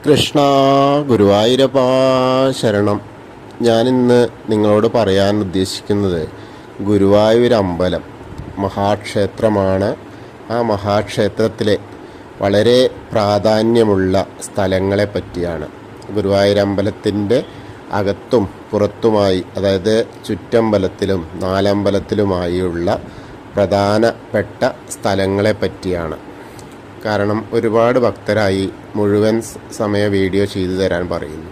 കൃഷ്ണ ഗുരുവായൂരപ്പ ശരണം. ഞാനിന്ന് നിങ്ങളോട് പറയാൻ ഉദ്ദേശിക്കുന്നത് ഗുരുവായൂർ അമ്പലം മഹാക്ഷേത്രമാണ്. ആ മഹാക്ഷേത്രത്തിലെ വളരെ പ്രാധാന്യമുള്ള സ്ഥലങ്ങളെ പറ്റിയാണ്. ഗുരുവായൂർ അമ്പലത്തിൻ്റെ അകത്തും പുറത്തുമായി, അതായത് ചുറ്റമ്പലത്തിലും നാലമ്പലത്തിലുമായുള്ള പ്രധാനപ്പെട്ട സ്ഥലങ്ങളെ പറ്റിയാണ്. കാരണം ഒരുപാട് ഭക്തരായി മുഴുവൻ സമയ വീഡിയോ ചെയ്തു തരാൻ പറയുന്നു.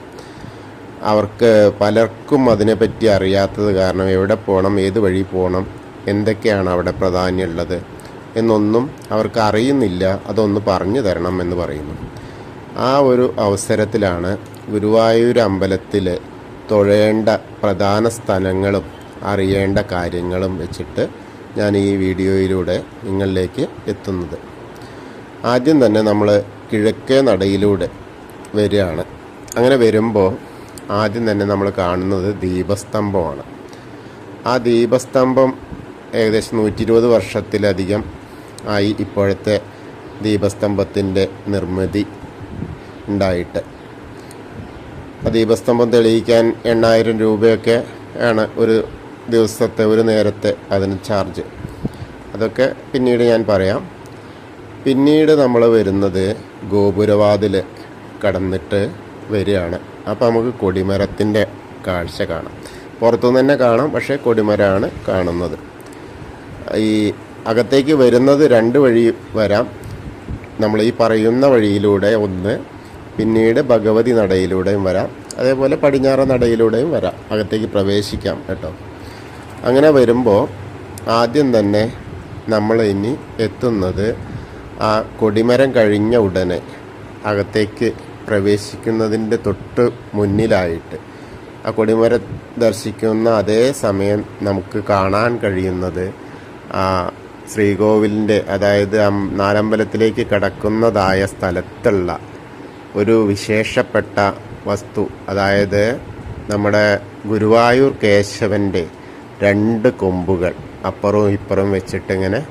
അവർക്ക് പലർക്കും അതിനെപ്പറ്റി അറിയാത്തത് കാരണം എവിടെ പോകണം, ഏത് വഴി പോകണം, എന്തൊക്കെയാണ് അവിടെ പ്രാധാന്യമുള്ളത് എന്നൊന്നും അവർക്ക് അറിയുന്നില്ല. അതൊന്ന് പറഞ്ഞു തരണം എന്ന് പറയുന്നു. ആ ഒരു അവസരത്തിലാണ് ഗുരുവായൂർ അമ്പലത്തിൽ തൊഴേണ്ട പ്രധാന സ്ഥലങ്ങളും അറിയേണ്ട കാര്യങ്ങളും വെച്ചിട്ട് ഞാൻ ഈ വീഡിയോയിലൂടെ നിങ്ങളിലേക്ക് എത്തുന്നത്. ആദ്യം തന്നെ നമ്മൾ കിഴക്കേ നടയിലൂടെ വരികയാണ്. അങ്ങനെ വരുമ്പോൾ ആദ്യം തന്നെ നമ്മൾ കാണുന്നത് ദീപസ്തംഭമാണ്. ആ ദീപസ്തംഭം ഏകദേശം 120 വർഷത്തിലധികം ആയി ഇപ്പോഴത്തെ ദീപസ്തംഭത്തിൻ്റെ നിർമ്മിതി ഉണ്ടായിട്ട്. ആ ദീപസ്തംഭം തെളിയിക്കാൻ 8000 രൂപയൊക്കെ ആണ് ഒരു ദിവസത്തെ, ഒരു നേരത്തെ അതിന് ചാർജ്. അതൊക്കെ പിന്നീട് ഞാൻ പറയാം. പിന്നീട് നമ്മൾ വരുന്നത് ഗോപുരവാതിൽ കടന്നിട്ട് വരികയാണ്. അപ്പോൾ നമുക്ക് കൊടിമരത്തിൻ്റെ കാഴ്ച കാണാം. പുറത്തുനിന്ന് തന്നെ കാണാം, പക്ഷേ കൊടിമരമാണ് കാണുന്നത്. ഈ അകത്തേക്ക് വരുന്നത് 2 വഴി വരാം. നമ്മൾ ഈ പറയുന്ന വഴിയിലൂടെ ഒന്ന്, പിന്നീട് ഭഗവതി നടയിലൂടെയും വരാം, അതേപോലെ പടിഞ്ഞാറ നടയിലൂടെയും വരാം. അകത്തേക്ക് പ്രവേശിക്കാം കേട്ടോ. അങ്ങനെ വരുമ്പോൾ ആദ്യം തന്നെ നമ്മൾ ഇനി എത്തുന്നത് ആ കൊടിമരം കഴിഞ്ഞ ഉടനെ അകത്തേക്ക് പ്രവേശിക്കുന്നതിൻ്റെ തൊട്ട് മുന്നിലായിട്ട് ആ കൊടിമരം ദർശിക്കുന്ന അതേ സമയം നമുക്ക് കാണാൻ കഴിയുന്നത് ആ ശ്രീകോവിലിൻ്റെ, അതായത് നാലമ്പലത്തിലേക്ക് കടക്കുന്നതായ സ്ഥലത്തുള്ള ഒരു വിശേഷപ്പെട്ട വസ്തു, അതായത് നമ്മുടെ ഗുരുവായൂർ കേശവൻ്റെ 2 കൊമ്പുകൾ അപ്പുറവും ഇപ്പുറവും വെച്ചിട്ടിങ്ങനെ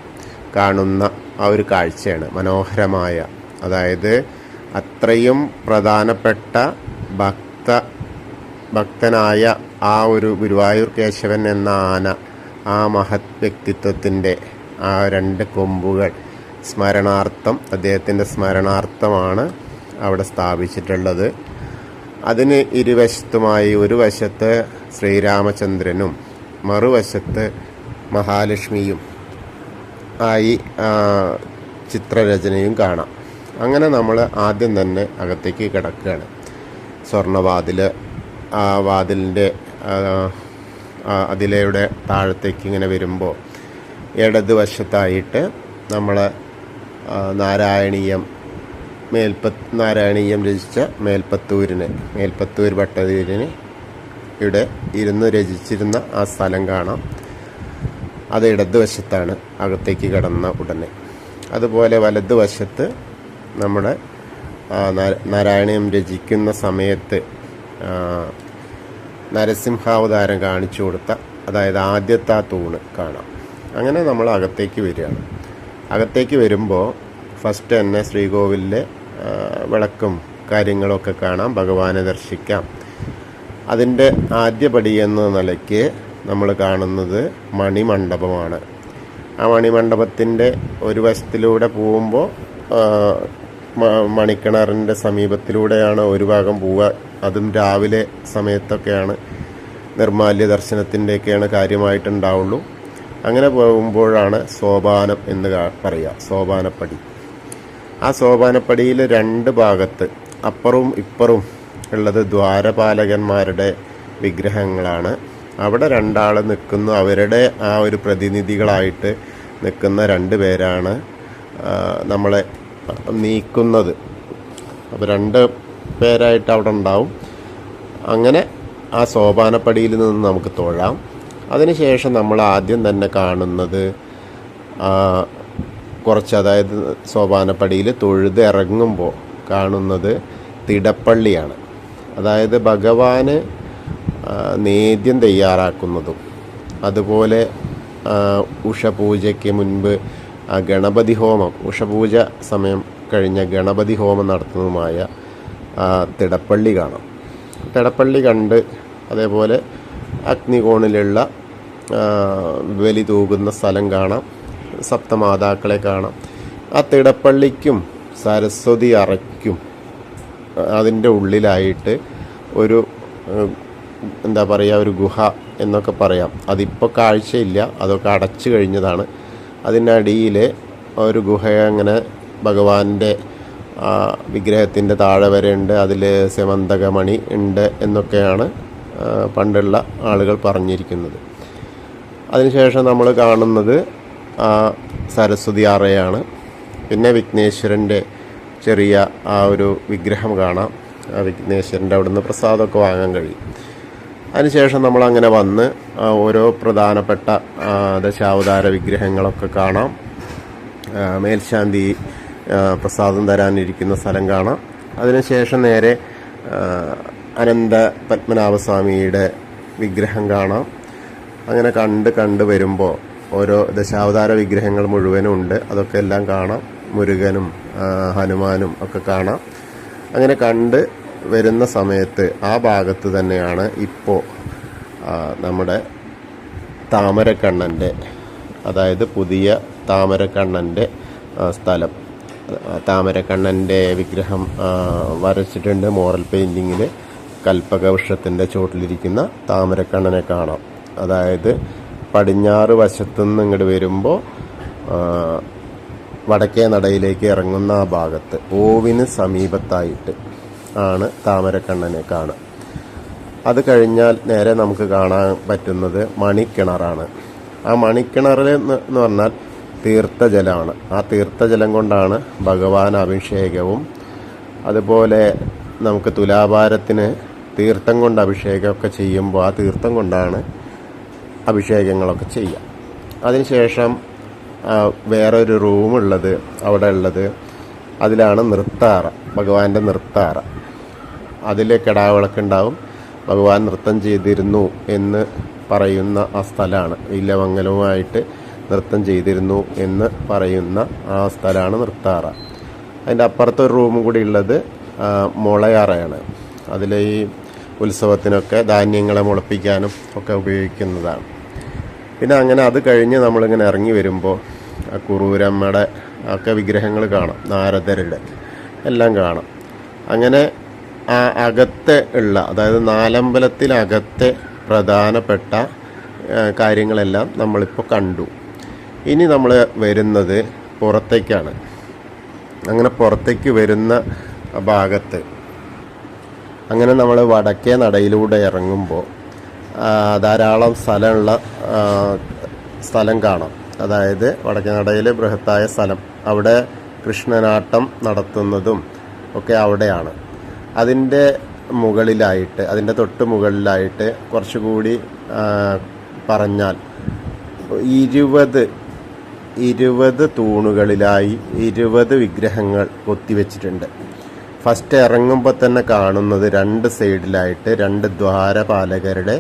കാണുന്ന ആ ഒരു കാഴ്ചയാണ് മനോഹരമായ. അതായത് അത്രയും പ്രധാനപ്പെട്ട ഭക്തനായ ആ ഒരു ഗുരുവായൂർ കേശവൻ എന്ന ആന, ആ മഹത് വ്യക്തിത്വത്തിൻ്റെ ആ 2 കൊമ്പുകൾ സ്മരണാർത്ഥം, അദ്ദേഹത്തിൻ്റെ സ്മരണാർത്ഥമാണ് അവിടെ സ്ഥാപിച്ചിട്ടുള്ളത്. അതിന് ഇരുവശത്തുമായി, ഒരു വശത്ത് ശ്രീരാമചന്ദ്രനും മറുവശത്ത് മഹാലക്ഷ്മിയും ആയി ചിത്രരചനയും കാണാം. അങ്ങനെ നമ്മൾ ആദ്യം തന്നെ അകത്തേക്ക് കിടക്കുകയാണ്. സ്വർണ്ണവാതിൽ, ആ വാതിലിൻ്റെ അതിലൂടെ താഴത്തേക്ക് ഇങ്ങനെ വരുമ്പോൾ ഇടതുവശത്തായിട്ട് നമ്മൾ നാരായണീയം രചിച്ച മേൽപ്പത്തൂർ ഭട്ടതിരിന് ഇവിടെ ഇരുന്ന് രചിച്ചിരുന്ന ആ സ്ഥലം കാണാം. അത് ഇടതുവശത്താണ് അകത്തേക്ക് കടന്ന ഉടനെ. അതുപോലെ വലതുവശത്ത് നമ്മുടെ നാരായണീയം രചിക്കുന്ന സമയത്ത് നരസിംഹാവതാരം കാണിച്ചു കൊടുത്ത, അതായത് ആദ്യത്തെ ആ തൂണ് കാണാം. അങ്ങനെ നമ്മൾ അകത്തേക്ക് വരികയാണ്. അകത്തേക്ക് വരുമ്പോൾ ഫസ്റ്റ് തന്നെ ശ്രീകോവിലിലെ വിളക്കും കാര്യങ്ങളൊക്കെ കാണാം, ഭഗവാനെ ദർശിക്കാം. അതിൻ്റെ ആദ്യപടി എന്ന നിലയ്ക്ക് നമ്മൾ കാണുന്നത് മണിമണ്ഡപമാണ്. ആ മണിമണ്ഡപത്തിൻ്റെ ഒരു വശത്തിലൂടെ പോകുമ്പോൾ മണിക്കിണറിൻ്റെ സമീപത്തിലൂടെയാണ് ഒരു ഭാഗം പോവുക. അതും രാവിലെ സമയത്തൊക്കെയാണ്, നിർമാല്യ ദർശനത്തിൻ്റെയൊക്കെയാണ് കാര്യമായിട്ടുണ്ടാവുള്ളൂ. അങ്ങനെ പോകുമ്പോഴാണ് സോപാനം എന്ന് പറയുക, സോപാനപ്പടി. ആ സോപാനപ്പടിയിൽ 2 ഭാഗത്ത് അപ്പുറവും ഇപ്പുറവും ഉള്ളത് ദ്വാരപാലകന്മാരുടെ വിഗ്രഹങ്ങളാണ്. അവിടെ 2 ആൾ നിൽക്കുന്നു. അവരുടെ ആ ഒരു പ്രതിനിധികളായിട്ട് നിൽക്കുന്ന 2 പേരാണ് നമ്മളെ നീക്കുന്നത്. അപ്പോൾ 2 പേരായിട്ട് അവിടെ ഉണ്ടാവും. അങ്ങനെ ആ സോപാനപ്പടിയിൽ നിന്ന് നമുക്ക് തൊഴാം. അതിനുശേഷം നമ്മൾ ആദ്യം തന്നെ കാണുന്നത് കുറച്ച്, അതായത് സോപാനപ്പടിയിൽ തൊഴുത് ഇറങ്ങുമ്പോൾ കാണുന്നത് തിടപ്പള്ളിയാണ്. അതായത് ഭഗവാന് നേദ്യം തയ്യാറാക്കുന്നതും, അതുപോലെ ഉഷപൂജയ്ക്ക് മുൻപ് ഗണപതി ഹോമം, ഉഷപൂജ സമയം കഴിഞ്ഞ ഗണപതി ഹോമം നടത്തുന്നതുമായ തിടപ്പള്ളി കാണാം. തിടപ്പള്ളി കണ്ട് അതേപോലെ അഗ്നികോണിലുള്ള ബലി തൂകുന്ന സ്ഥലം കാണാം. സപ്തമാതാക്കളെ കാണാം. ആ തിടപ്പള്ളിക്കും സരസ്വതി അറയ്ക്കും അതിൻ്റെ ഉള്ളിലായിട്ട് ഒരു എന്താ പറയുക, ഒരു ഗുഹ എന്നൊക്കെ പറയാം. അതിപ്പോൾ കാഴ്ചയില്ല, അതൊക്കെ അടച്ചു കഴിഞ്ഞതാണ്. അതിനടിയിൽ ഒരു ഗുഹ അങ്ങനെ ഭഗവാന്റെ വിഗ്രഹത്തിൻ്റെ താഴെ വരെ ഉണ്ട്. അതിൽ സെമന്തകമണി ഉണ്ട് എന്നൊക്കെയാണ് പണ്ടുള്ള ആളുകൾ പറഞ്ഞിരിക്കുന്നത്. അതിനുശേഷം നമ്മൾ കാണുന്നത് സരസ്വതി അറയാണ്. പിന്നെ വിഘ്നേശ്വരൻ്റെ ചെറിയ ആ ഒരു വിഗ്രഹം കാണാം. ആ വിഘ്നേശ്വരൻ്റെ അവിടുന്ന് പ്രസാദമൊക്കെ വാങ്ങാൻ കഴിയും. അതിനുശേഷം നമ്മളങ്ങനെ വന്ന് ഓരോ പ്രധാനപ്പെട്ട ദശാവതാര വിഗ്രഹങ്ങളൊക്കെ കാണാം. മേൽശാന്തി പ്രസാദം തരാനിരിക്കുന്ന സ്ഥലം കാണാം. അതിനുശേഷം നേരെ അനന്ത പത്മനാഭസ്വാമിയുടെ വിഗ്രഹം കാണാം. അങ്ങനെ കണ്ട് വരുമ്പോൾ ഓരോ ദശാവതാര വിഗ്രഹങ്ങൾ മുഴുവനും ഉണ്ട്. അതൊക്കെ എല്ലാം കാണാം. മുരുകനും ഹനുമാനും ഒക്കെ കാണാം. അങ്ങനെ കണ്ട് വരുന്ന സമയത്ത് ആ ഭാഗത്ത് തന്നെയാണ് ഇപ്പോൾ നമ്മുടെ താമരക്കണ്ണൻ്റെ, അതായത് പുതിയ താമരക്കണ്ണൻ്റെ സ്ഥലം. താമരക്കണ്ണൻ്റെ വിഗ്രഹം വരച്ചിട്ടുണ്ട് മോറൽ പെയിൻറ്റിങ്ങിൽ. കൽപ്പകവൃക്ഷത്തിൻ്റെ ചോട്ടിലിരിക്കുന്ന താമരക്കണ്ണനെ കാണാം. അതായത് പടിഞ്ഞാറ് വശത്തുനിന്ന് ഇങ്ങോട്ട് വരുമ്പോൾ വടക്കേ നടയിലേക്ക് ഇറങ്ങുന്ന ആ ഭാഗത്ത് ഓവിന് സമീപത്തായിട്ട് ആണ് താമരക്കണ്ണനെ കാണുക. അത് കഴിഞ്ഞാൽ നേരെ നമുക്ക് കാണാൻ പറ്റുന്നത് മണിക്കിണറാണ്. ആ മണിക്കിണറിൽ എന്ന് പറഞ്ഞാൽ തീർത്ഥജലമാണ്. ആ തീർത്ഥജലം കൊണ്ടാണ് ഭഗവാൻ അഭിഷേകവും, അതുപോലെ നമുക്ക് തുലാഭാരത്തിന് തീർത്ഥം കൊണ്ട് അഭിഷേകമൊക്കെ ചെയ്യുമ്പോൾ ആ തീർത്ഥം കൊണ്ടാണ് അഭിഷേകങ്ങളൊക്കെ ചെയ്യുക. അതിനുശേഷം വേറൊരു റൂമുള്ളത് അവിടെ ഉള്ളത്, അതിലാണ് നൃത്താറ, ഭഗവാന്റെ നൃത്താറ. അതിൽ കിടാവിളക്കുണ്ടാവും. ഭഗവാൻ നൃത്തം ചെയ്തിരുന്നു എന്ന് പറയുന്ന ആ സ്ഥലമാണ്. ഇല്ലമംഗലവുമായിട്ട് നൃത്തം ചെയ്തിരുന്നു എന്ന് പറയുന്ന ആ സ്ഥലമാണ് നൃത്താറ. അതിൻ്റെ അപ്പുറത്തൊരു റൂമും കൂടി ഉള്ളത് മുളയാറയാണ്. അതിൽ ഈ ഉത്സവത്തിനൊക്കെ ധാന്യങ്ങളെ മുളപ്പിക്കാനും ഒക്കെ ഉപയോഗിക്കുന്നതാണ്. പിന്നെ അങ്ങനെ അത് കഴിഞ്ഞ് നമ്മളിങ്ങനെ ഇറങ്ങി വരുമ്പോൾ കുറൂരമ്മയുടെ ഒക്കെ വിഗ്രഹങ്ങൾ കാണാം. നാരദരുടെ എല്ലാം കാണാം. അങ്ങനെ ആ അകത്തെ ഉള്ള, അതായത് നാലമ്പലത്തിനകത്തെ പ്രധാനപ്പെട്ട കാര്യങ്ങളെല്ലാം നമ്മളിപ്പോൾ കണ്ടു. ഇനി നമ്മൾ വരുന്നത് പുറത്തേക്കാണ്. അങ്ങനെ പുറത്തേക്ക് വരുന്ന ഭാഗത്ത് അങ്ങനെ നമ്മൾ വടക്കേ നടയിലൂടെ ഇറങ്ങുമ്പോൾ ധാരാളം സ്ഥലം കാണാം. അതായത് വടക്കേ നടയിൽ ബൃഹത്തായ സ്ഥലം, അവിടെ കൃഷ്ണനാട്ടം നടത്തുന്നതും ഒക്കെ അവിടെയാണ്. അതിൻ്റെ മുകളിലായിട്ട്, അതിൻ്റെ തൊട്ട് മുകളിലായിട്ട് കുറച്ചുകൂടി പറഞ്ഞാൽ 20 തൂണുകളിലായി 20 വിഗ്രഹങ്ങൾ കൊത്തിവെച്ചിട്ടുണ്ട്. ഫസ്റ്റ് ഇറങ്ങുമ്പോൾ തന്നെ കാണുന്നത് 2 സൈഡിലായിട്ട് 2 ദ്വാരപാലകരുടെ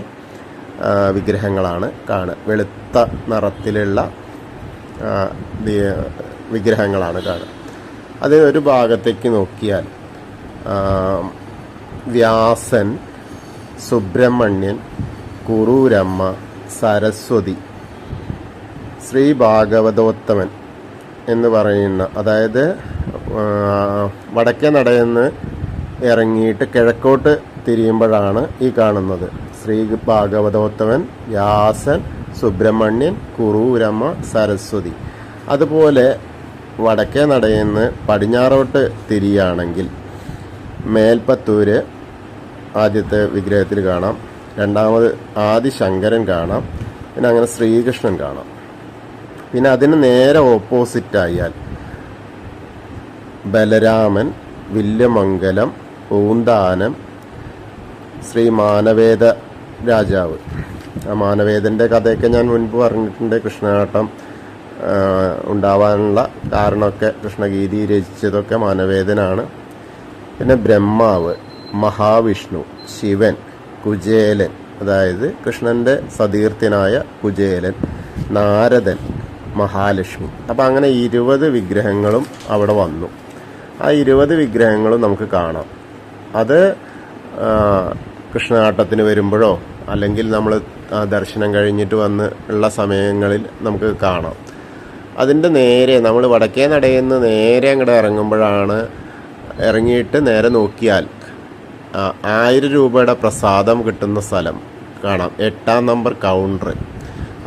വിഗ്രഹങ്ങളാണ് കാണുക. വെളുത്ത നിറത്തിലുള്ള വിഗ്രഹങ്ങളാണ് കാണുക. അത് ഒരു ഭാഗത്തേക്ക് നോക്കിയാൽ വ്യാസൻ, സുബ്രഹ്മണ്യൻ, കുറൂരമ്മ, സരസ്വതി, ശ്രീ ഭാഗവതോത്തമൻ എന്ന് പറയുന്ന, അതായത് വടക്കേ നടയെന്ന് ഇറങ്ങിയിട്ട് കിഴക്കോട്ട് തിരിയുമ്പോഴാണ് ഈ കാണുന്നത് ശ്രീ ഭാഗവതോത്തമൻ, വ്യാസൻ, സുബ്രഹ്മണ്യൻ, കുറൂരമ്മ, സരസ്വതി. അതുപോലെ വടക്കേ നടയെന്ന് പടിഞ്ഞാറോട്ട് തിരിയുകയാണെങ്കിൽ മേൽപ്പത്തൂര് ആദ്യത്തെ വിഗ്രഹത്തിൽ കാണാം. രണ്ടാമത് ആദിശങ്കരൻ കാണാം. പിന്നെ അങ്ങനെ ശ്രീകൃഷ്ണൻ കാണാം. പിന്നെ അതിന് നേരെ ഓപ്പോസിറ്റായാൽ ബലരാമൻ, വില്യമംഗലം, പൂന്താനം, ശ്രീ മാനവേദ രാജാവ്. ആ മാനവേദൻ്റെ കഥയൊക്കെ ഞാൻ മുൻപ് പറഞ്ഞിട്ടുണ്ട്. കൃഷ്ണനാട്ടം ഉണ്ടാവാനുള്ള കാരണമൊക്കെ, കൃഷ്ണഗീതി രചിച്ചതൊക്കെ മാനവേദനാണ്. പിന്നെ ബ്രഹ്മാവ്, മഹാവിഷ്ണു, ശിവൻ, കുചേലൻ, അതായത് കൃഷ്ണൻ്റെ സതീർത്ഥ്യനായ കുചേലൻ, നാരദൻ, മഹാലക്ഷ്മി. അപ്പം അങ്ങനെ 20 വിഗ്രഹങ്ങളും അവിടെ വന്നു. ആ 20 വിഗ്രഹങ്ങളും നമുക്ക് കാണാം. അത് കൃഷ്ണനാട്ടത്തിന് വരുമ്പോഴോ അല്ലെങ്കിൽ നമ്മൾ ദർശനം കഴിഞ്ഞിട്ട് വന്ന് ഉള്ള സമയങ്ങളിൽ നമുക്ക് കാണാം. അതിൻ്റെ നേരെ നമ്മൾ വടക്കേ നടയിൽ നിന്ന് നേരെ അങ്ങോട്ട് ഇറങ്ങിയിട്ട് നേരെ നോക്കിയാൽ 1000 രൂപയുടെ പ്രസാദം കിട്ടുന്ന സ്ഥലം കാണാം. 8-ാം നമ്പർ കൗണ്ടർ.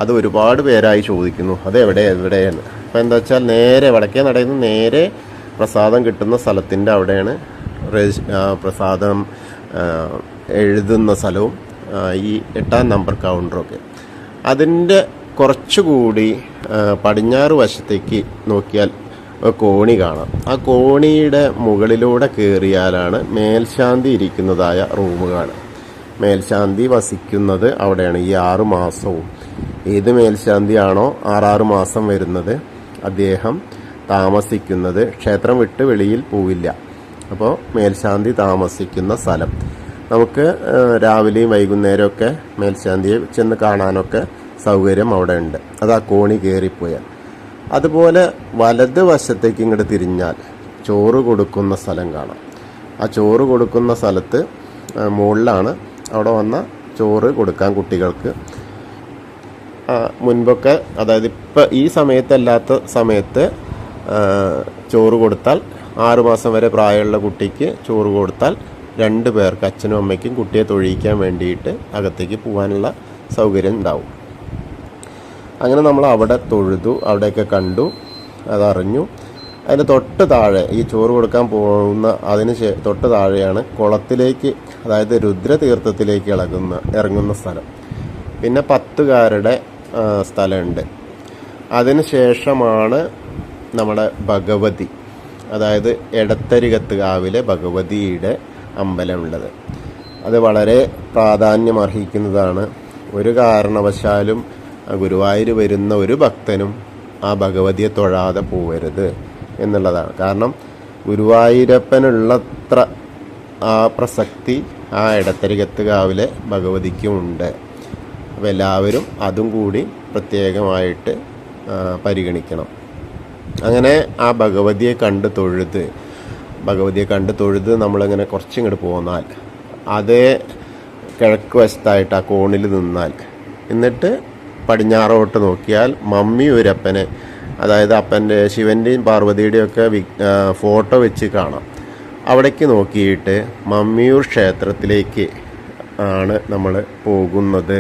അത് ഒരുപാട് പേരായി ചോദിക്കുന്നു അത് എവിടെയാണ്. അപ്പോൾ എന്താ വെച്ചാൽ നേരെ വടക്കേ നടയിൽ നിന്ന് നേരെ പ്രസാദം കിട്ടുന്ന സ്ഥലത്തിൻ്റെ അവിടെയാണ് പ്രസാദം എഴുതുന്ന സ്ഥലവും ഈ 8-ാം നമ്പർ കൗണ്ടറൊക്കെ. അതിൻ്റെ കുറച്ചുകൂടി പടിഞ്ഞാറ് വശത്തേക്ക് നോക്കിയാൽ കോണി കാണാം. ആ കോണിയുടെ മുകളിലൂടെ കയറിയാലാണ് മേൽശാന്തി ഇരിക്കുന്നതായ റൂമുകൾ. മേൽശാന്തി വസിക്കുന്നത് അവിടെയാണ് ഈ 6 മാസവും. ഏത് മേൽശാന്തിയാണോ 6 മാസം വരുന്നത് അദ്ദേഹം താമസിക്കുന്നത് ക്ഷേത്രം വിട്ട് വെളിയിൽ പോവില്ല. അപ്പോൾ മേൽശാന്തി താമസിക്കുന്ന സ്ഥലം നമുക്ക് രാവിലെയും വൈകുന്നേരമൊക്കെ മേൽശാന്തിയെ ചെന്ന് കാണാനൊക്കെ സൗകര്യം അവിടെ ഉണ്ട്. അത് ആ കോണി കയറിപ്പോയാൽ. അതുപോലെ വലത് വശത്തേക്ക് ഇങ്ങോട്ട് തിരിഞ്ഞാൽ ചോറ് കൊടുക്കുന്ന സ്ഥലം കാണാം. ആ ചോറ് കൊടുക്കുന്ന സ്ഥലത്ത് മുകളിലാണ് അവിടെ വന്ന ചോറ് കൊടുക്കാൻ കുട്ടികൾക്ക്. മുൻപൊക്കെ അതായത് ഇപ്പം ഈ സമയത്തല്ലാത്ത സമയത്ത് ചോറ് കൊടുത്താൽ 6 മാസം വരെ പ്രായമുള്ള കുട്ടിക്ക് ചോറ് കൊടുത്താൽ 2 പേർക്ക് അച്ഛനും അമ്മയ്ക്കും കുട്ടിയെ തൊഴിയിക്കാൻ വേണ്ടിയിട്ട് അകത്തേക്ക് പോകാനുള്ള സൗകര്യം ഉണ്ടാവും. അങ്ങനെ നമ്മൾ അവിടെ തൊഴുതു, അവിടെയൊക്കെ കണ്ടു, അതറിഞ്ഞു. അതിന് തൊട്ട് താഴെ ഈ ചോറ് കൊടുക്കാൻ പോകുന്ന തൊട്ട് താഴെയാണ് കുളത്തിലേക്ക്, അതായത് രുദ്രതീർത്ഥത്തിലേക്ക് ഇറങ്ങുന്ന സ്ഥലം. പിന്നെ 10കാരുടെ സ്ഥലമുണ്ട്. അതിന് ശേഷമാണ് നമ്മുടെ ഭഗവതി, അതായത് എടത്തരികത്ത് കാവിലെ ഭഗവതിയുടെ അമ്പലമുള്ളത്. അത് വളരെ പ്രാധാന്യം അർഹിക്കുന്നതാണ്. ഒരു കാരണവശാലും ഗുരുവായൂർ വരുന്ന ഒരു ഭക്തനും ആ ഭഗവതിയെ തൊഴാതെ പോവരുത് എന്നുള്ളതാണ്. കാരണം ഗുരുവായൂരപ്പനുള്ളത്ര ആ പ്രസക്തി ആ എടത്തരികത്ത് കാവിലെ ഭഗവതിക്കുമുണ്ട്. അപ്പോൾ എല്ലാവരും അതും കൂടി പ്രത്യേകമായിട്ട് പരിഗണിക്കണം. അങ്ങനെ ആ ഭഗവതിയെ കണ്ട് തൊഴുത് നമ്മളിങ്ങനെ കുറച്ചിങ്ങോട്ട് പോന്നാൽ അതേ കിഴക്ക് വശത്തായിട്ട് ആ കോണിൽ നിന്നാൽ, എന്നിട്ട് പടിഞ്ഞാറോട്ട് നോക്കിയാൽ മമ്മിയൂരപ്പനെ, അതായത് അപ്പൻ്റെ ശിവൻ്റെയും പാർവതിയുടെയും ഒക്കെ ഫോട്ടോ വെച്ച് കാണാം. അവിടേക്ക് നോക്കിയിട്ട് മമ്മിയൂർ ക്ഷേത്രത്തിലേക്ക് ആണ് നമ്മൾ പോകുന്നത്.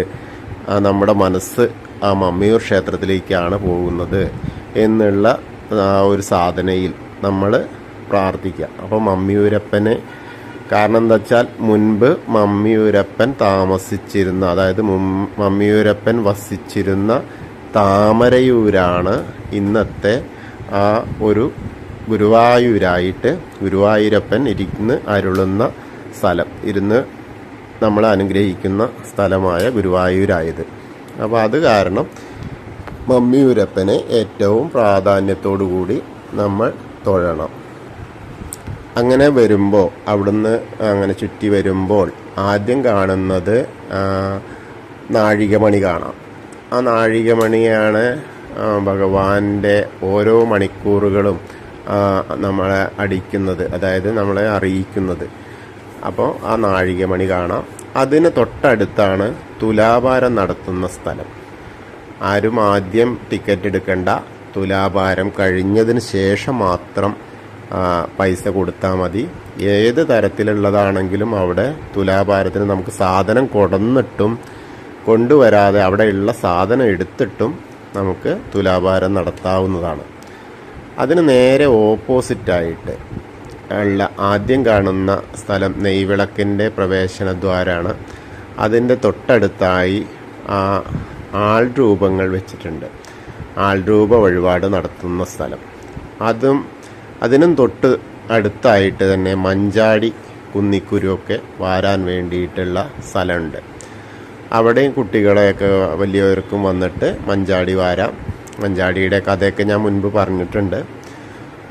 നമ്മുടെ മനസ്സ് ആ മമ്മിയൂർ ക്ഷേത്രത്തിലേക്കാണ് പോകുന്നത് എന്നുള്ള ആ ഒരു സാധനയിൽ നമ്മൾ പ്രാർത്ഥിക്കുക. അപ്പോൾ മമ്മിയൂരപ്പനെ, കാരണം എന്താ വെച്ചാൽ മുൻപ് മമ്മിയൂരപ്പൻ താമസിച്ചിരുന്ന, അതായത് മമ്മിയൂരപ്പൻ വസിച്ചിരുന്ന താമരയൂരാണ് ഇന്നത്തെ ആ ഒരു ഗുരുവായൂരായിട്ട് ഗുരുവായൂരപ്പൻ ഇരുന്ന് അരുളുന്ന സ്ഥലം, ഇരുന്ന് നമ്മളെ അനുഗ്രഹിക്കുന്ന സ്ഥലമായ ഗുരുവായൂരായത്. അപ്പോൾ അത് കാരണം മമ്മിയൂരപ്പനെ ഏറ്റവും പ്രാധാന്യത്തോടു കൂടി നമ്മൾ തൊഴണം. അങ്ങനെ വരുമ്പോൾ, അവിടുന്ന് അങ്ങനെ ചുറ്റി വരുമ്പോൾ ആദ്യം കാണുന്നത് നാഴികമണി കാണാം. ആ നാഴികമണിയാണ് ഭഗവാന്റെ ഓരോ മണിക്കൂറുകളും നമ്മളെ അടിക്കുന്നത്, അതായത് നമ്മളെ അറിയിക്കുന്നത്. അപ്പോൾ ആ നാഴികമണി കാണാം. അതിന് തൊട്ടടുത്താണ് തുലാഭാരം നടത്തുന്ന സ്ഥലം. ആരും ആദ്യം ടിക്കറ്റ് എടുക്കേണ്ട. തുലാഭാരം കഴിഞ്ഞതിന് ശേഷം മാത്രം പൈസ കൊടുത്താൽ മതി. ഏത് തരത്തിലുള്ളതാണെങ്കിലും അവിടെ തുലാഭാരത്തിന് നമുക്ക് സാധനം കൊണ്ടുവരാതെ അവിടെയുള്ള സാധനം എടുത്തിട്ടും നമുക്ക് തുലാഭാരം നടത്താവുന്നതാണ്. അതിന് നേരെ ഓപ്പോസിറ്റായിട്ട് ഉള്ള ആദ്യം കാണുന്ന സ്ഥലം നെയ്വിളക്കിൻ്റെ പ്രവേശനദ്വാരമാണ്. അതിൻ്റെ തൊട്ടടുത്തായി ആൾരൂപങ്ങൾ വെച്ചിട്ടുണ്ട്. ആൾരൂപ വഴിപാട് നടത്തുന്ന സ്ഥലം. അതിനും തൊട്ട് അടുത്തായിട്ട് തന്നെ മഞ്ചാടി കുന്നിക്കുരുവൊക്കെ വാരാൻ വേണ്ടിയിട്ടുള്ള സ്ഥലമുണ്ട്. അവിടെയും കുട്ടികളെയൊക്കെ വലിയവർക്കും വന്നിട്ട് മഞ്ചാടി വാരാം. മഞ്ചാടിയുടെ കഥയൊക്കെ ഞാൻ മുൻപ് പറഞ്ഞിട്ടുണ്ട്.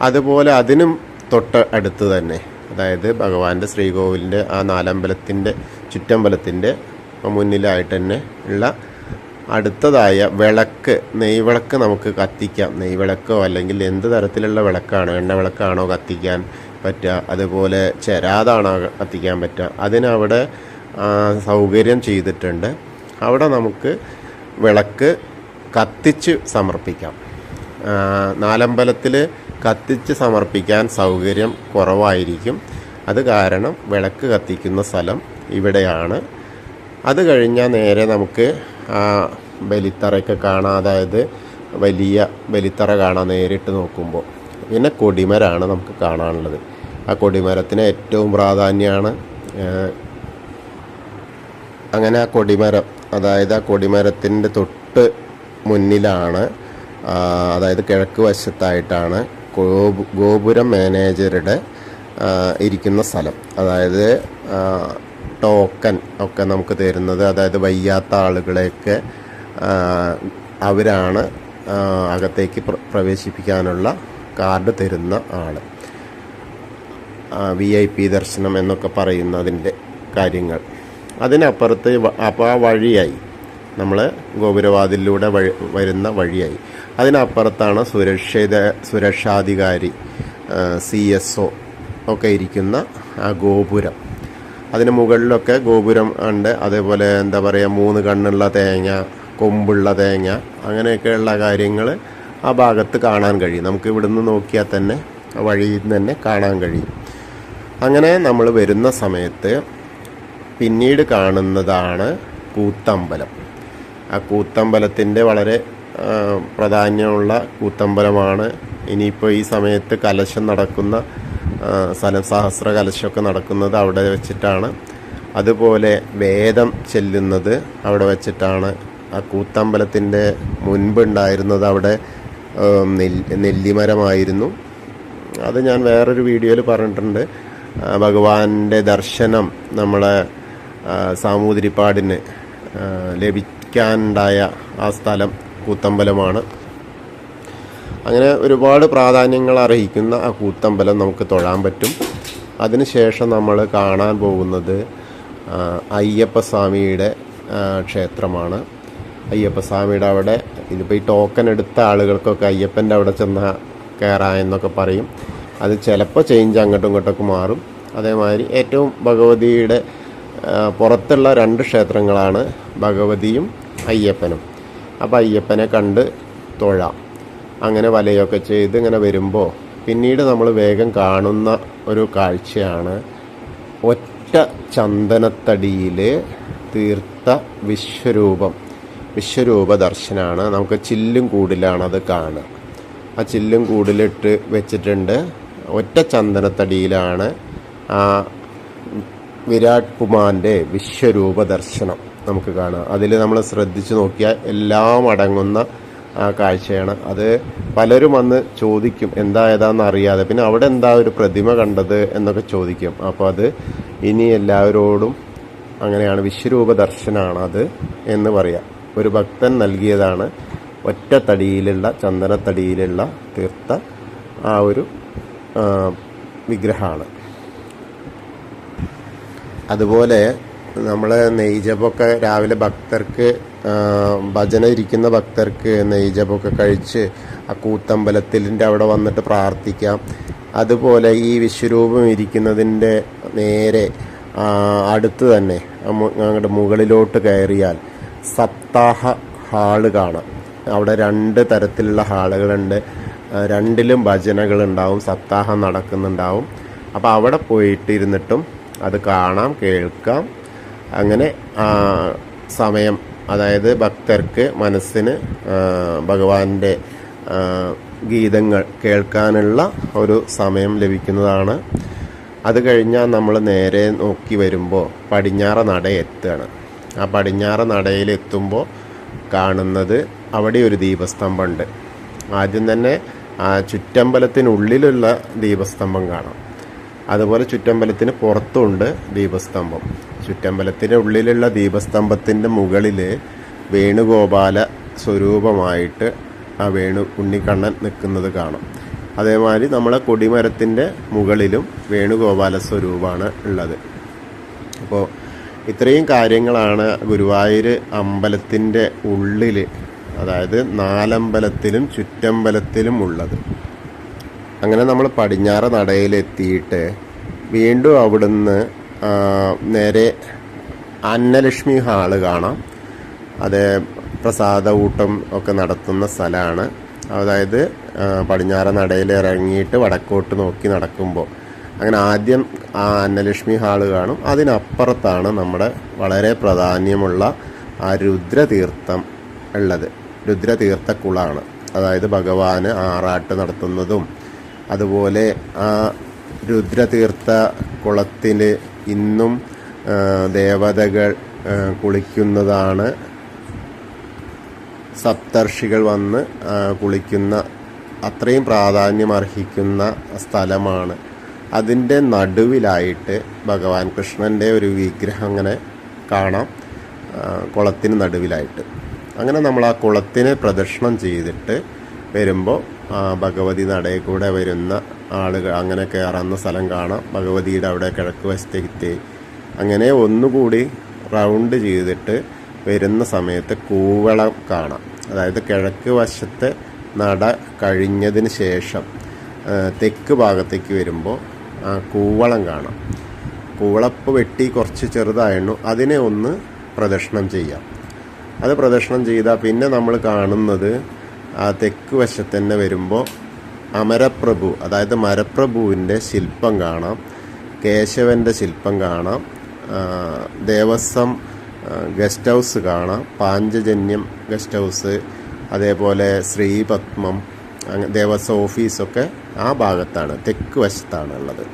അതുപോലെ അതിനും തൊട്ട് അടുത്ത് തന്നെ, അതായത് ഭഗവാന്റെ ശ്രീകോവിലിൻ്റെ ആ നാലമ്പലത്തിൻ്റെ ചുറ്റമ്പലത്തിൻ്റെ മുന്നിലായിട്ട് തന്നെ ഉള്ള അടുത്തതായ വിളക്ക്, നെയ്വിളക്ക് നമുക്ക് കത്തിക്കാം. നെയ്വിളക്കോ അല്ലെങ്കിൽ എന്ത് തരത്തിലുള്ള വിളക്കാണോ, എണ്ണ വിളക്കാണോ കത്തിക്കാൻ പറ്റുക, അതുപോലെ ചെരാതാണ് കത്തിക്കാൻ പറ്റുക. അതിനവിടെ സൗകര്യം ചെയ്തിട്ടുണ്ട്. അവിടെ നമുക്ക് വിളക്ക് കത്തിച്ച് സമർപ്പിക്കാം. നാലമ്പലത്തിൽ കത്തിച്ച് സമർപ്പിക്കാൻ സൗകര്യം കുറവായിരിക്കും. അത് കാരണം വിളക്ക് കത്തിക്കുന്ന സ്ഥലം ഇവിടെയാണ്. അത് കഴിഞ്ഞാൽ നേരെ നമുക്ക് ബലിത്തറയൊക്കെ കാണാം. അതായത് വലിയ ബലിത്തറ കാണാൻ നേരിട്ട് നോക്കുമ്പോൾ. പിന്നെ കൊടിമരമാണ് നമുക്ക് കാണാനുള്ളത്. ആ കൊടിമരത്തിന് ഏറ്റവും പ്രാധാന്യമാണ്. അങ്ങനെ ആ കൊടിമരം, അതായത് ആ കൊടിമരത്തിൻ്റെ തൊട്ട് മുന്നിലാണ്, അതായത് കിഴക്ക് വശത്തായിട്ടാണ് ഗോപുരം മാനേജറുടെ ഇരിക്കുന്ന സ്ഥലം. അതായത് ടോക്കൺ ഒക്കെ നമുക്ക് തരുന്നത്, അതായത് വയ്യാത്ത ആളുകളെയൊക്കെ അവരാണ് അകത്തേക്ക് പ്രവേശിപ്പിക്കാനുള്ള കാർഡ് തരുന്ന ആൾ. VIP ദർശനം എന്നൊക്കെ പറയുന്നതിൻ്റെ കാര്യങ്ങൾ. അതിനപ്പുറത്ത് അപ്പോൾ ആ വഴിയായി, നമ്മൾ ഗോപുരവാതിലൂടെ വരുന്ന വഴിയായി. അതിനപ്പുറത്താണ് സുരക്ഷാധികാരി CSO ഒക്കെ ഇരിക്കുന്ന ആ ഗോപുരം. അതിന് മുകളിലൊക്കെ ഗോപുരം ഉണ്ട്. അതേപോലെ എന്താ പറയുക, 3 കണ്ണുള്ള തേങ്ങ, കൊമ്പുള്ള തേങ്ങ, അങ്ങനെയൊക്കെയുള്ള കാര്യങ്ങൾ ആ ഭാഗത്ത് കാണാൻ കഴിയും. നമുക്ക് ഇവിടുന്ന് നോക്കിയാൽ തന്നെ ആ വഴിയിൽ നിന്ന് തന്നെ കാണാൻ കഴിയും. അങ്ങനെ നമ്മൾ വരുന്ന സമയത്ത് പിന്നീട് കാണുന്നതാണ് കൂത്തമ്പലം. ആ കൂത്തമ്പലത്തിൻ്റെ വളരെ പ്രാധാന്യമുള്ള കൂത്തമ്പലമാണ്. ഇനിയിപ്പോൾ ഈ സമയത്ത് കലശം നടക്കുന്ന സ്ഥലം, സഹസ്ര കലശമൊക്കെ നടക്കുന്നത് അവിടെ വെച്ചിട്ടാണ്. അതുപോലെ വേദം ചെല്ലുന്നത് അവിടെ വെച്ചിട്ടാണ്. ആ കൂത്തമ്പലത്തിൻ്റെ മുൻപുണ്ടായിരുന്നത് അവിടെ നെല്ലിമരമായിരുന്നു. അത് ഞാൻ വേറൊരു വീഡിയോയിൽ പറഞ്ഞിട്ടുണ്ട്. ഭഗവാന്റെ ദർശനം നമ്മളെ സാമൂതിരിപ്പാടിന് ലഭിക്കാനുണ്ടായ ആ സ്ഥലം കൂത്തമ്പലമാണ്. അങ്ങനെ ഒരുപാട് പ്രാധാന്യങ്ങൾ അർഹിക്കുന്ന ആ കൂത്തമ്പലം നമുക്ക് തൊഴാൻ പറ്റും. അതിനുശേഷം നമ്മൾ കാണാൻ പോകുന്നത് അയ്യപ്പസ്വാമിയുടെ ക്ഷേത്രമാണ്. അയ്യപ്പസ്വാമിയുടെ അവിടെ ഇതിപ്പോൾ ഈ ടോക്കൺ എടുത്ത ആളുകൾക്കൊക്കെ അയ്യപ്പൻ്റെ അവിടെ ചെന്നാൽ കയറാമെന്നൊക്കെ പറയും. അത് ചിലപ്പോൾ ചേഞ്ച് അങ്ങോട്ടും ഇങ്ങോട്ടൊക്കെ മാറും. അതേമാതിരി ഏറ്റവും ഭഗവതിയുടെ പുറത്തുള്ള 2 ക്ഷേത്രങ്ങളാണ് ഭഗവതിയും അയ്യപ്പനും. അപ്പോൾ അയ്യപ്പനെ കണ്ട് തൊഴാം. അങ്ങനെ വലയൊക്കെ ചെയ്ത് ഇങ്ങനെ വരുമ്പോൾ പിന്നീട് നമ്മൾ വേഗം കാണുന്ന ഒരു കാഴ്ചയാണ് ഒറ്റ ചന്ദനത്തടിയിൽ തീർത്ത വിശ്വരൂപ ദർശനമാണ്. നമുക്ക് ചില്ലും കൂടിലാണ് അത് കാണുക. ആ ചില്ലും കൂടിലിട്ട് വെച്ചിട്ടുണ്ട്. ഒറ്റ ചന്ദനത്തടിയിലാണ് ആ വിരാട് കുമാറിൻ്റെ വിശ്വരൂപ ദർശനം നമുക്ക് കാണാം. അതിൽ നമ്മൾ ശ്രദ്ധിച്ച് നോക്കിയാൽ എല്ലാം അടങ്ങുന്ന ആ കാഴ്ചയാണ്. അത് പലരും വന്ന് ചോദിക്കും എന്താ ഏതാണെന്ന് അറിയാതെ, പിന്നെ അവിടെ എന്താ ഒരു പ്രതിമ കണ്ടത് എന്നൊക്കെ ചോദിക്കും. അപ്പോൾ അത് ഇനി എല്ലാവരോടും അങ്ങനെയാണ്, വിശ്വരൂപ ദർശനമാണ് അത് എന്ന് പറയാം. ഒരു ഭക്തൻ നൽകിയതാണ്. ഒറ്റ തടിയിലുള്ള ചന്ദനത്തടിയിലുള്ള തീർത്ത ആ ഒരു വിഗ്രഹമാണ്. അതുപോലെ നമ്മൾ നെയ്ജപ്പൊക്കെ രാവിലെ ഭക്തർക്ക് ഭജന ഇരിക്കുന്ന ഭക്തർക്ക് നെയ്ജപ്പൊക്കെ കഴിച്ച് ആ കൂത്തമ്പലത്തിൻ്റെ അവിടെ വന്നിട്ട് പ്രാർത്ഥിക്കാം. അതുപോലെ ഈ വിശ്വരൂപം ഇരിക്കുന്നതിൻ്റെ നേരെ അടുത്ത് തന്നെ അങ്ങോട്ട് മുകളിലോട്ട് കയറിയാൽ സപ്താഹ ഹാള് കാണാം. അവിടെ 2 തരത്തിലുള്ള ഹാളുകളുണ്ട്. 2ലും ഭജനകളുണ്ടാവും, സപ്താഹം നടക്കുന്നുണ്ടാവും. അപ്പോൾ അവിടെ പോയിട്ട് ഇരുന്നിട്ടും അത് കാണാം, കേൾക്കാം. അങ്ങനെ സമയം, അതായത് ഭക്തർക്ക് മനസ്സിന് ഭഗവാന്റെ ഗീതങ്ങൾ കേൾക്കാനുള്ള ഒരു സമയം ലഭിക്കുന്നതാണ്. അത് കഴിഞ്ഞാൽ നമ്മൾ നേരെ നോക്കി വരുമ്പോൾ പടിഞ്ഞാറ നട എത്തുകയാണ്. ആ പടിഞ്ഞാറ നടയിലെത്തുമ്പോൾ കാണുന്നത് അവിടെ ഒരു ദീപസ്തംഭമുണ്ട്. ആദ്യം തന്നെ ചുറ്റമ്പലത്തിനുള്ളിലുള്ള ദീപസ്തംഭം കാണാം. അതുപോലെ ചുറ്റമ്പലത്തിന് പുറത്തുണ്ട് ദീപസ്തംഭം. ചുറ്റമ്പലത്തിന് ഉള്ളിലുള്ള ദീപസ്തംഭത്തിൻ്റെ മുകളിൽ വേണുഗോപാല സ്വരൂപമായിട്ട് ആ ഉണ്ണിക്കണ്ണൻ നിൽക്കുന്നത് കാണാം. അതേമാതിരി നമ്മളെ കൊടിമരത്തിൻ്റെ മുകളിലും വേണുഗോപാല സ്വരൂപമാണ് ഉള്ളത്. അപ്പോൾ ഇത്രയും കാര്യങ്ങളാണ് ഗുരുവായൂർ അമ്പലത്തിൻ്റെ ഉള്ളിൽ, അതായത് 4 അമ്പലത്തിലും ചുറ്റമ്പലത്തിലും ഉള്ളത്. അങ്ങനെ നമ്മൾ പടിഞ്ഞാറ് നടയിലെത്തിയിട്ട് വീണ്ടും അവിടുന്ന് നേരെ അന്നലക്ഷ്മി ഹാള് കാണാം. അത് പ്രസാദ ഊട്ടം ഒക്കെ നടത്തുന്ന സ്ഥലമാണ്. അതായത് പടിഞ്ഞാറ് നടയിൽ ഇറങ്ങിയിട്ട് വടക്കോട്ട് നോക്കി നടക്കുമ്പോൾ അങ്ങനെ ആദ്യം ആ അന്നലക്ഷ്മി ഹാള് കാണും. അതിനപ്പുറത്താണ് നമ്മുടെ വളരെ പ്രാധാന്യമുള്ള ആ രുദ്രതീർത്ഥം ഉള്ളത്. രുദ്രതീർത്ഥക്കുളമാണ്. അതായത് ഭഗവാന് ആറാട്ട് നടത്തുന്നതും അതുപോലെ ആ രുദ്രതീർത്ഥ കുളത്തിൽ ഇന്നും ദേവതകൾ കുളിക്കുന്നതാണ്. സപ്തർഷികൾ വന്ന് കുളിക്കുന്ന അത്രയും പ്രാധാന്യം അർഹിക്കുന്ന സ്ഥലമാണ്. അതിൻ്റെ നടുവിലായിട്ട് ഭഗവാൻ കൃഷ്ണൻ്റെ ഒരു വിഗ്രഹം അങ്ങനെ കാണാം, കുളത്തിന് നടുവിലായിട്ട്. അങ്ങനെ നമ്മൾ ആ കുളത്തിനെ പ്രദക്ഷിണം ചെയ്തിട്ട് വരുമ്പോൾ ഭഗവതി നടയിൽ കൂടെ വരുന്ന ആളുകൾ അങ്ങനെ കയറുന്ന സ്ഥലം കാണാം. ഭഗവതിയുടെ അവിടെ കിഴക്ക് വശത്തേക്ക് അങ്ങനെ ഒന്നുകൂടി റൗണ്ട് ചെയ്തിട്ട് വരുന്ന സമയത്ത് കൂവളം കാണാം. അതായത് കിഴക്ക് വശത്തെ നട കഴിഞ്ഞതിന് ശേഷം തെക്ക് ഭാഗത്തേക്ക് വരുമ്പോൾ കൂവളം കാണാം. കൂവളപ്പ് വെട്ടി കുറച്ച് ചെറുതായിരുന്നു. അതിനെ ഒന്ന് പ്രദക്ഷിണം ചെയ്യാം. അത് പ്രദക്ഷിണം ചെയ്താൽ പിന്നെ നമ്മൾ കാണുന്നത് ആ തെക്ക് വശത്ത് തന്നെ വരുമ്പോൾ അമരപ്രഭു, അതായത് മരപ്രഭുവിൻ്റെ ശില്പം കാണാം. കേശവൻ്റെ ശില്പം കാണാം. ദേവസ്വം ഗസ്റ്റ് ഹൗസ് കാണാം. പാഞ്ചജന്യം ഗസ്റ്റ് ഹൗസ്, അതേപോലെ ശ്രീപത്മം, ദേവസ്വം ഓഫീസൊക്കെ ആ ഭാഗത്താണ്, തെക്ക് വശത്താണ് ഉള്ളത്.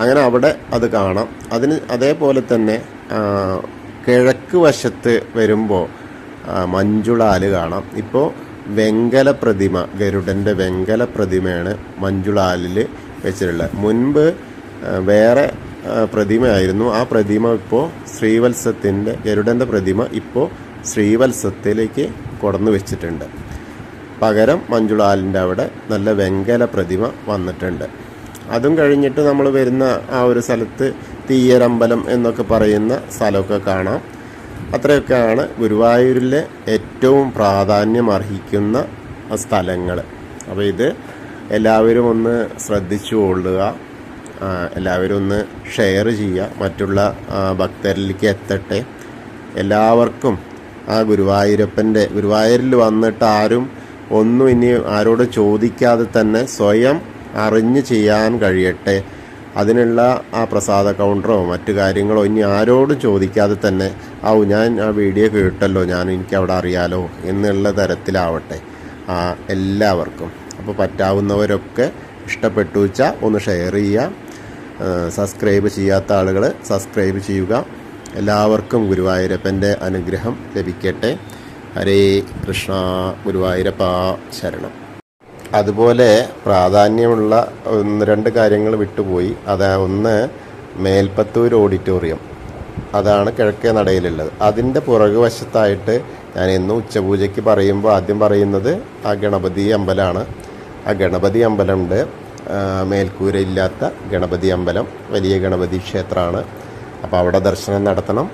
അങ്ങനെ അവിടെ അത് കാണാം. അതേപോലെ തന്നെ കിഴക്ക് വശത്ത് വരുമ്പോൾ മഞ്ജുളാല് കാണാം. ഇപ്പോൾ വെങ്കല പ്രതിമ, ഗരുഡൻ്റെ വെങ്കല പ്രതിമയാണ് മഞ്ജുളാലിൽ വെച്ചിട്ടുള്ളത്. മുൻപ് വേറെ പ്രതിമയായിരുന്നു. ആ പ്രതിമ ഇപ്പോൾ ശ്രീവത്സത്തിൻ്റെ, ഗരുഡൻ്റെ പ്രതിമ ഇപ്പോൾ ശ്രീവത്സത്തിലേക്ക് കൊടന്നു വെച്ചിട്ടുണ്ട്. പകരം മഞ്ജുളാലിൻ്റെ അവിടെ നല്ല വെങ്കല പ്രതിമ വന്നിട്ടുണ്ട്. അതും കഴിഞ്ഞിട്ട് നമ്മൾ വരുന്ന ആ ഒരു സ്ഥലത്ത് തീയരമ്പലം എന്നൊക്കെ പറയുന്ന സ്ഥലമൊക്കെ കാണാം. അത്രയൊക്കെയാണ് ഗുരുവായൂരിലെ ഏറ്റവും പ്രാധാന്യം അർഹിക്കുന്ന സ്ഥലങ്ങൾ. അപ്പോൾ ഇത് എല്ലാവരും ഒന്ന് ശ്രദ്ധിച്ചു കൊള്ളുക, എല്ലാവരും ഒന്ന് ഷെയർ ചെയ്യുക, മറ്റുള്ള ഭക്തരിലേക്ക് എത്തട്ടെ. എല്ലാവർക്കും ആ ഗുരുവായൂരിൽ വന്നിട്ട് ആരും ഒന്നും ഇനി ആരോടും ചോദിക്കാതെ തന്നെ സ്വയം അറിഞ്ഞ് ചെയ്യാൻ കഴിയട്ടെ. അതിനുള്ള ആ പ്രസാദ കൗണ്ടറോ മറ്റു കാര്യങ്ങളോ ഇനി ആരോടും ചോദിക്കാതെ തന്നെ ഞാൻ ആ വീഡിയോ കേട്ടല്ലോ, എനിക്ക് അവിടെ അറിയാലോ എന്നുള്ള തരത്തിലാവട്ടെ എല്ലാവർക്കും. അപ്പോൾ പറ്റാവുന്നവരൊക്കെ ഇഷ്ടപ്പെട്ടു വെച്ചാൽ ഒന്ന് ഷെയർ ചെയ്യുക. സബ്സ്ക്രൈബ് ചെയ്യാത്ത ആളുകൾ സബ്സ്ക്രൈബ് ചെയ്യുക. എല്ലാവർക്കും ഗുരുവായൂരപ്പൻ്റെ അനുഗ്രഹം ലഭിക്കട്ടെ. ഹരേ കൃഷ്ണ. ഗുരുവായൂരപ്പ ശരണം. അതുപോലെ പ്രാധാന്യമുള്ള 1-2 കാര്യങ്ങൾ വിട്ടുപോയി. ഒന്ന് മേൽപ്പത്തൂർ ഓഡിറ്റോറിയം, അതാണ് കിഴക്കേ നടയിലുള്ളത്. അതിൻ്റെ പുറകുവശത്തായിട്ട് ഞാൻ എന്നും ഉച്ചപൂജയ്ക്ക് പറയുമ്പോൾ ആദ്യം പറയുന്നത് ആ ഗണപതി അമ്പലമാണ്. ആ ഗണപതി അമ്പലമുണ്ട്, മേൽക്കൂരയില്ലാത്ത ഗണപതി അമ്പലം, വലിയ ഗണപതി ക്ഷേത്രമാണ്. അപ്പോൾ അവിടെ ദർശനം നടത്തണം.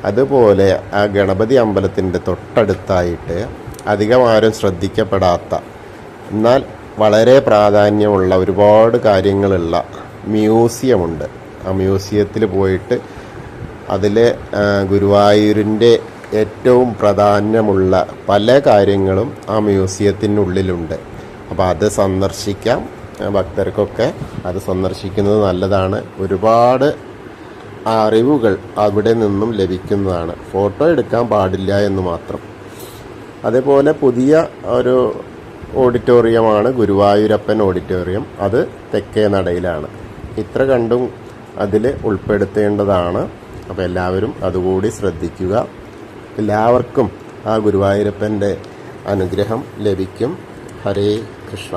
അതുപോലെ ആ ഗണപതി അമ്പലത്തിൻ്റെ തൊട്ടടുത്തായിട്ട് അധികം ആരും ശ്രദ്ധിക്കപ്പെടാത്ത എന്നാൽ വളരെ പ്രാധാന്യമുള്ള ഒരുപാട് കാര്യങ്ങളുള്ള മ്യൂസിയമുണ്ട്. ആ മ്യൂസിയത്തിൽ പോയിട്ട് അതിൽ ഗുരുവായൂരിൻ്റെ ഏറ്റവും പ്രാധാന്യമുള്ള പല കാര്യങ്ങളും ആ മ്യൂസിയത്തിനുള്ളിലുണ്ട്. അപ്പോൾ അത് സന്ദർശിക്കാം. ഭക്തർക്കൊക്കെ അത് സന്ദർശിക്കുന്നത് നല്ലതാണ്. ഒരുപാട് അറിവുകൾ അവിടെ നിന്നും ലഭിക്കുന്നതാണ്. ഫോട്ടോ എടുക്കാൻ പാടില്ല എന്ന് മാത്രം. അതേപോലെ പുതിയ ഒരു ഓഡിറ്റോറിയമാണ് ഗുരുവായൂരപ്പൻ ഓഡിറ്റോറിയം. അത് തെക്കേ നടയിലാണ്. ഇത്ര കണ്ടും അതിൽ ഉൾപ്പെടുത്തേണ്ടതാണ്. അപ്പോൾ എല്ലാവരും അതുകൂടി ശ്രദ്ധിക്കുക. എല്ലാവർക്കും ആ ഗുരുവായൂരപ്പൻ്റെ അനുഗ്രഹം ലഭിക്കും. ഹരേ കൃഷ്ണ.